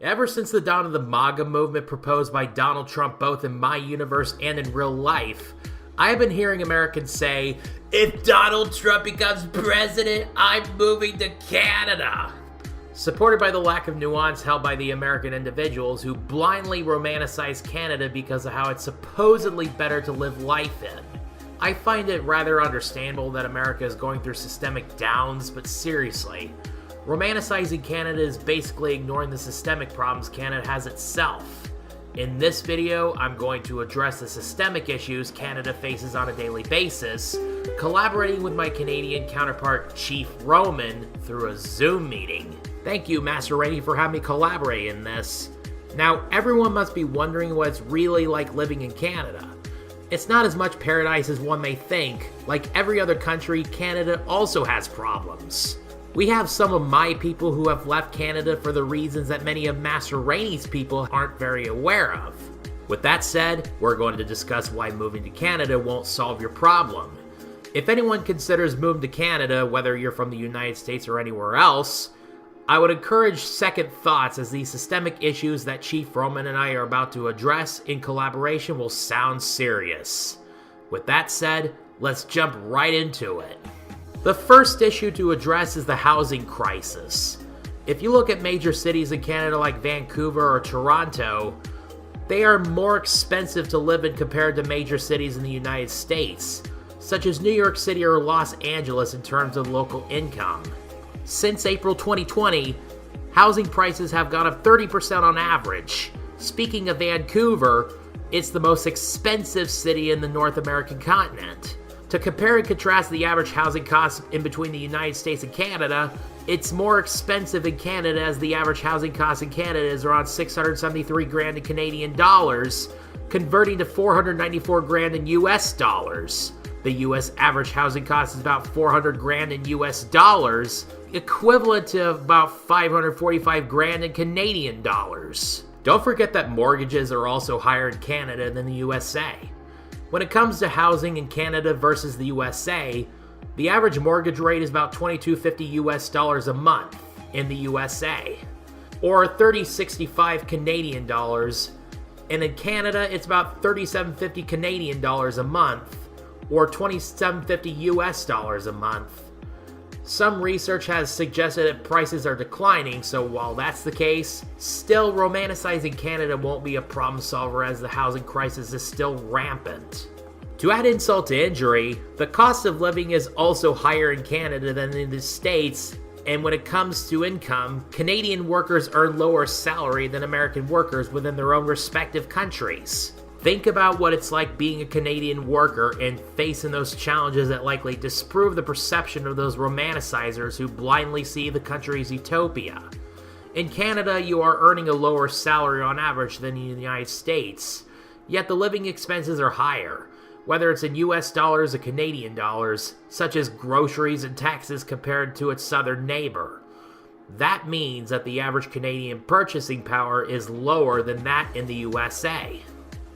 Ever since the dawn of the MAGA movement proposed by Donald Trump both in my universe and in real life, I've been hearing Americans say, if Donald Trump becomes president, I'm moving to Canada. Supported by the lack of nuance held by the American individuals who blindly romanticize Canada because of how it's supposedly better to live life in. I find it rather understandable that America is going through systemic downs, but seriously, romanticizing Canada is basically ignoring the systemic problems Canada has itself. In this video, I'm going to address the systemic issues Canada faces on a daily basis, collaborating with my Canadian counterpart, Chief Roman, through a Zoom meeting. Thank you, Master Raney, for having me collaborate in this. Now, everyone must be wondering what it's really like living in Canada. It's not as much paradise as one may think. Like every other country, Canada also has problems. We have some of my people who have left Canada for the reasons that many of Master Raney's people aren't very aware of. With that said, we're going to discuss why moving to Canada won't solve your problem. If anyone considers moving to Canada, whether you're from the United States or anywhere else, I would encourage second thoughts, as these systemic issues that Chief Roman and I are about to address in collaboration will sound serious. With that said, let's jump right into it. The first issue to address is the housing crisis. If you look at major cities in Canada like Vancouver or Toronto, they are more expensive to live in compared to major cities in the United States, such as New York City or Los Angeles in terms of local income. Since April 2020, housing prices have gone up 30% on average. Speaking of Vancouver, it's the most expensive city in the North American continent. To compare and contrast the average housing costs in between the United States and Canada, it's more expensive in Canada, as the average housing cost in Canada is around $673,000 in Canadian dollars, converting to $494,000 in US dollars. The US average housing cost is about $400,000 in US dollars, equivalent to about $545,000 in Canadian dollars. Don't forget that mortgages are also higher in Canada than the USA. When it comes to housing in Canada versus the USA, the average mortgage rate is about $2,250 US dollars a month in the USA, or $30.65 Canadian dollars, and in Canada it's about $37.50 Canadian dollars a month, or $27.50 US dollars a month. Some research has suggested that prices are declining, so while that's the case, still romanticizing Canada won't be a problem solver, as the housing crisis is still rampant. To add insult to injury, the cost of living is also higher in Canada than in the States, and when it comes to income, Canadian workers earn lower salary than American workers within their own respective countries. Think about what it's like being a Canadian worker and facing those challenges that likely disprove the perception of those romanticizers who blindly see the country's utopia. In Canada, you are earning a lower salary on average than in the United States, yet the living expenses are higher, whether it's in US dollars or Canadian dollars, such as groceries and taxes compared to its southern neighbor. That means that the average Canadian purchasing power is lower than that in the USA.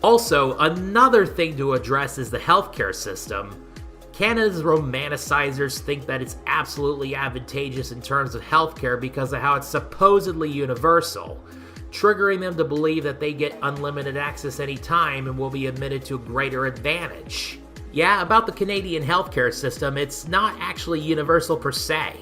Also, another thing to address is the healthcare system. Canada's romanticizers think that it's absolutely advantageous in terms of healthcare because of how it's supposedly universal, triggering them to believe that they get unlimited access anytime and will be admitted to a greater advantage. Yeah, about the Canadian healthcare system, it's not actually universal per se.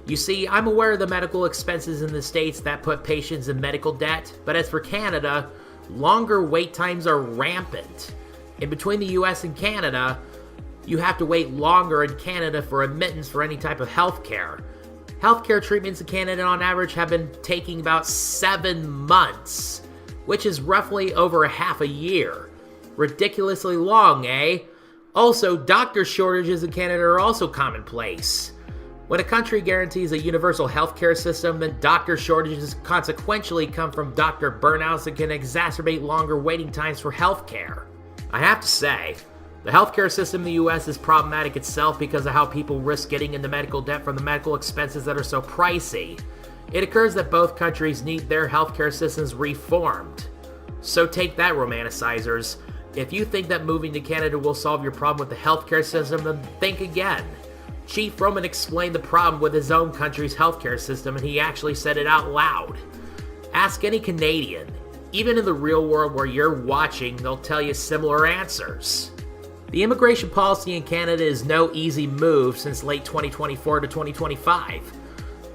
You see, I'm aware of the medical expenses in the States that put patients in medical debt, but as for Canada, longer wait times are rampant. In between the US and Canada, you have to wait longer in Canada for admittance for any type of healthcare. Healthcare treatments in Canada on average have been taking about 7 months, which is roughly over a half a year. Ridiculously long, eh? Also, doctor shortages in Canada are also commonplace. When a country guarantees a universal healthcare system, then doctor shortages consequentially come from doctor burnouts and can exacerbate longer waiting times for healthcare. I have to say, the healthcare system in the US is problematic itself because of how people risk getting into medical debt from the medical expenses that are so pricey. It occurs that both countries need their healthcare systems reformed. So take that, romanticizers. If you think that moving to Canada will solve your problem with the healthcare system, then think again. Chief Roman explained the problem with his own country's healthcare system, and he actually said it out loud. Ask any Canadian. Even in the real world where you're watching, they'll tell you similar answers. The immigration policy in Canada is no easy move since late 2024 to 2025.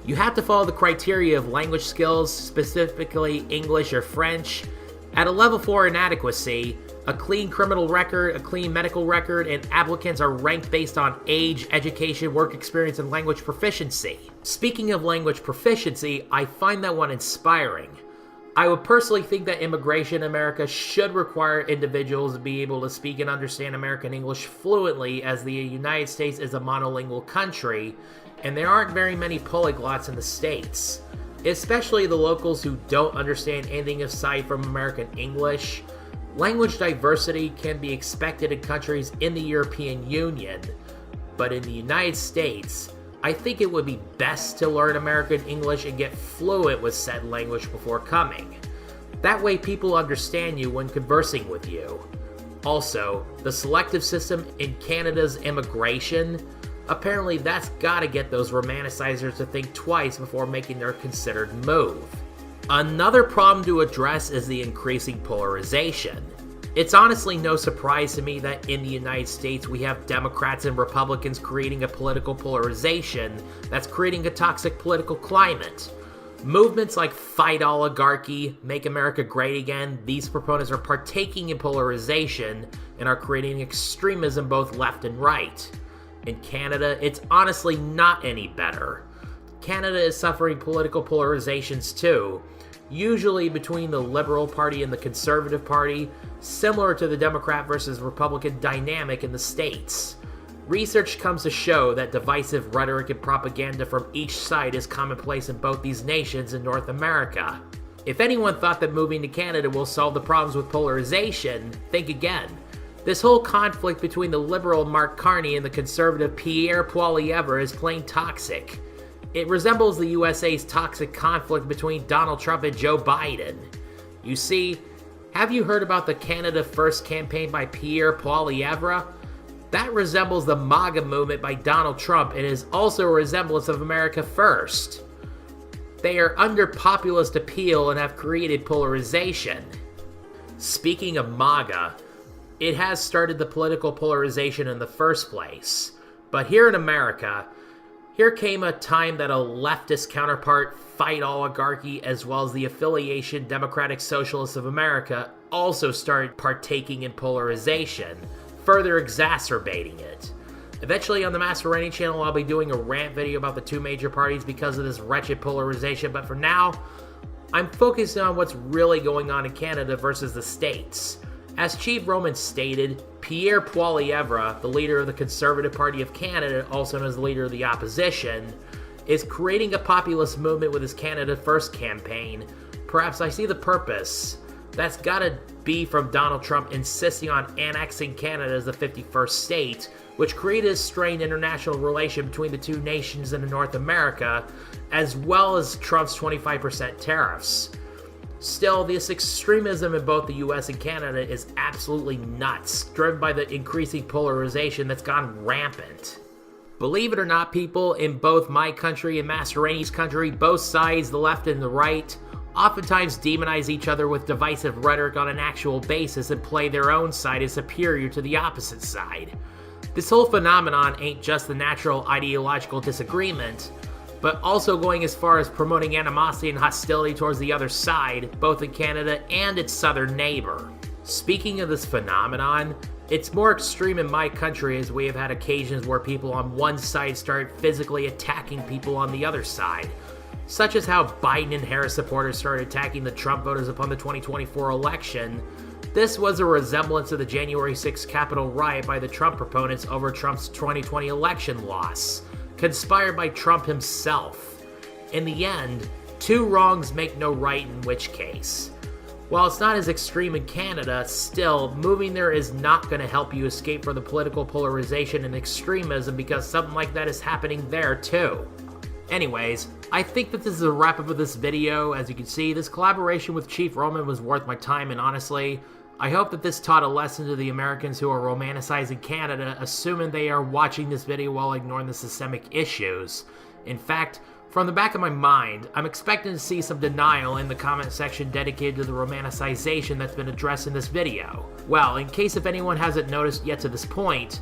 You have to follow the criteria of language skills, specifically English or French, at a level 4 inadequacy, a clean criminal record, a clean medical record, and applicants are ranked based on age, education, work experience, and language proficiency. Speaking of language proficiency, I find that one inspiring. I would personally think that immigration in America should require individuals to be able to speak and understand American English fluently, as the United States is a monolingual country, and there aren't very many polyglots in the States. Especially the locals who don't understand anything aside from American English. Language diversity can be expected in countries in the European Union, but in the United States, I think it would be best to learn American English and get fluent with said language before coming. That way people understand you when conversing with you. Also, the selective system in Canada's immigration, apparently that's gotta get those romanticizers to think twice before making their considered move. Another problem to address is the increasing polarization. It's honestly no surprise to me that in the United States we have Democrats and Republicans creating a political polarization that's creating a toxic political climate. Movements like Fight Oligarchy, Make America Great Again, these proponents are partaking in polarization and are creating extremism both left and right. In Canada, it's honestly not any better. Canada is suffering political polarizations too, usually between the Liberal Party and the Conservative Party, similar to the Democrat versus Republican dynamic in the States. Research comes to show that divisive rhetoric and propaganda from each side is commonplace in both these nations in North America. If anyone thought that moving to Canada will solve the problems with polarization, think again. This whole conflict between the liberal Mark Carney and the conservative Pierre Poilievre is plain toxic. It resembles the USA's toxic conflict between Donald Trump and Joe Biden. You see, have you heard about the Canada First campaign by Pierre Poilievre? That resembles the MAGA movement by Donald Trump and is also a resemblance of America First. They are under populist appeal and have created polarization. Speaking of MAGA, it has started the political polarization in the first place. But here in America, here came a time that a leftist counterpart, Fight Oligarchy, as well as the affiliation Democratic Socialists of America, also started partaking in polarization, further exacerbating it. Eventually on the Master Raney channel, I'll be doing a rant video about the two major parties because of this wretched polarization, but for now, I'm focusing on what's really going on in Canada versus the States. As Chief Roman stated, Pierre Poilievre, the leader of the Conservative Party of Canada, also known as the leader of the opposition, is creating a populist movement with his Canada First campaign. Perhaps I see the purpose. That's gotta be from Donald Trump insisting on annexing Canada as the 51st state, which created a strained international relation between the two nations in North America, as well as Trump's 25% tariffs. Still, this extremism in both the US and Canada is absolutely nuts, driven by the increasing polarization that's gone rampant. Believe it or not, people, in both my country and Master Raney's country, both sides, the left and the right, oftentimes demonize each other with divisive rhetoric on an actual basis and play their own side as superior to the opposite side. This whole phenomenon ain't just the natural ideological disagreement, but also going as far as promoting animosity and hostility towards the other side, both in Canada and its southern neighbor. Speaking of this phenomenon, it's more extreme in my country as we have had occasions where people on one side start physically attacking people on the other side, such as how Biden and Harris supporters started attacking the Trump voters upon the 2024 election. This was a resemblance of the January 6th Capitol riot by the Trump proponents over Trump's 2020 election loss, conspired by Trump himself. In the end, two wrongs make no right in which case. While it's not as extreme in Canada, still, moving there is not going to help you escape from the political polarization and extremism because something like that is happening there too. Anyways, I think that this is a wrap up of this video. As you can see, this collaboration with Chief Roman was worth my time, and honestly, I hope that this taught a lesson to the Americans who are romanticizing Canada, assuming they are watching this video while ignoring the systemic issues. In fact, From the back of my mind, I'm expecting to see some denial in the comment section dedicated to the romanticization that's been addressed in this video. Well, in case if anyone hasn't noticed yet to this point,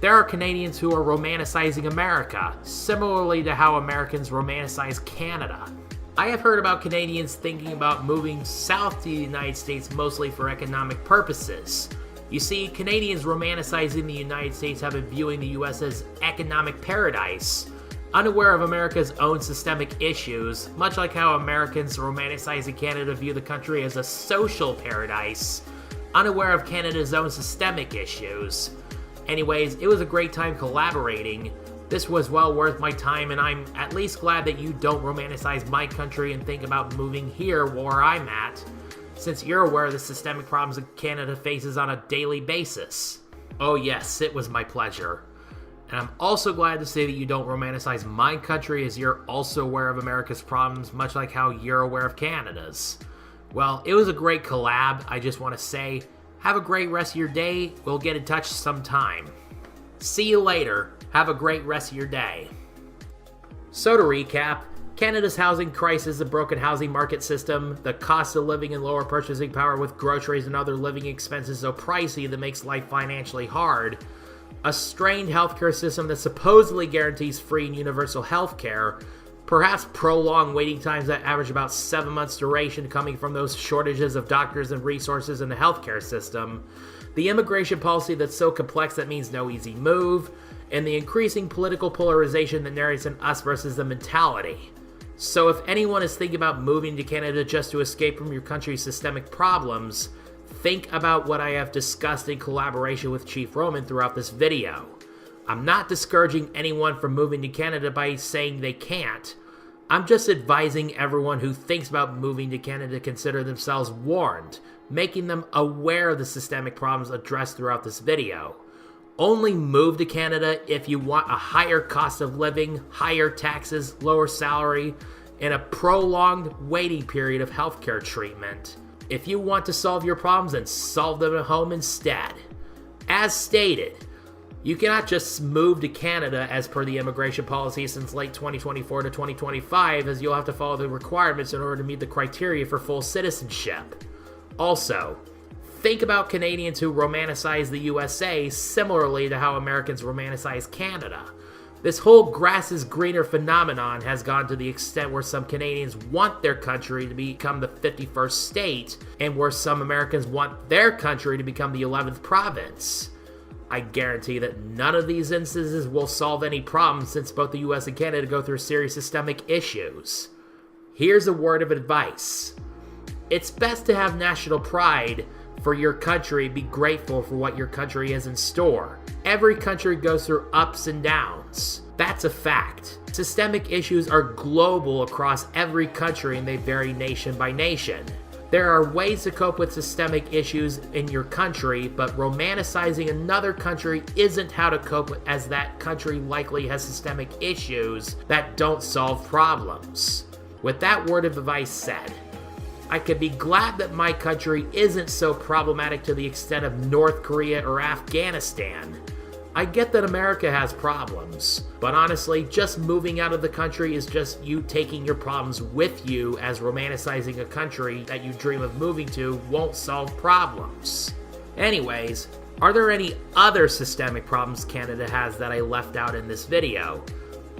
there are Canadians who are romanticizing America, similarly to how Americans romanticize Canada. I have heard about Canadians thinking about moving south to the United States mostly for economic purposes. You see, Canadians romanticizing the United States have been viewing the US as economic paradise, unaware of America's own systemic issues, much like how Americans romanticizing Canada view the country as a social paradise, unaware of Canada's own systemic issues. Anyways, it was a great time collaborating. This was well worth my time, and I'm at least glad that you don't romanticize my country and think about moving here where I'm at, since you're aware of the systemic problems that Canada faces on a daily basis. Oh yes, it was my pleasure. And I'm also glad to say that you don't romanticize my country, as you're also aware of America's problems, much like how you're aware of Canada's. Well, it was a great collab. I just want to say, have a great rest of your day. We'll get in touch sometime. See you later. Have a great rest of your day. So to recap, Canada's housing crisis, a broken housing market system, the cost of living and lower purchasing power with groceries and other living expenses so pricey that makes life financially hard, a strained healthcare system that supposedly guarantees free and universal healthcare, perhaps prolonged waiting times that average about 7 months duration coming from those shortages of doctors and resources in the healthcare system, the immigration policy that's so complex that means no easy move, and the increasing political polarization that narrates an us versus them mentality. So if anyone is thinking about moving to Canada just to escape from your country's systemic problems, think about what I have discussed in collaboration with Chief Roman throughout this video. I'm not discouraging anyone from moving to Canada by saying they can't. I'm just advising everyone who thinks about moving to Canada to consider themselves warned, making them aware of the systemic problems addressed throughout this video. Only move to Canada if you want a higher cost of living, higher taxes, lower salary, and a prolonged waiting period of healthcare treatment. If you want to solve your problems, then solve them at home instead. As stated, you cannot just move to Canada as per the immigration policy since late 2024 to 2025, as you'll have to follow the requirements in order to meet the criteria for full citizenship. Also, think about Canadians who romanticize the USA similarly to how Americans romanticize Canada. This whole grass is greener phenomenon has gone to the extent where some Canadians want their country to become the 51st state, and where some Americans want their country to become the 11th province. I guarantee that none of these instances will solve any problems, since both the US and Canada go through serious systemic issues. Here's a word of advice. It's best to have national pride for your country, be grateful for what your country has in store. Every country goes through ups and downs. That's a fact. Systemic issues are global across every country, and they vary nation by nation. There are ways to cope with systemic issues in your country, but romanticizing another country isn't how to cope, as that country likely has systemic issues that don't solve problems. With that word of advice said, I could be glad that my country isn't so problematic to the extent of North Korea or Afghanistan. I get that America has problems, but honestly, just moving out of the country is just you taking your problems with you, as romanticizing a country that you dream of moving to won't solve problems. Anyways, are there any other systemic problems Canada has that I left out in this video?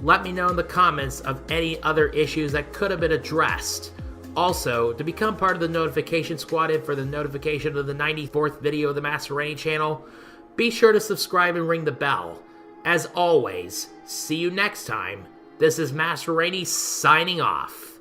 Let me know in the comments of any other issues that could have been addressed. Also, to become part of the notification squad and for the notification of the 94th video of the Master Raney channel, be sure to subscribe and ring the bell. As always, see you next time. This is Master Raney signing off.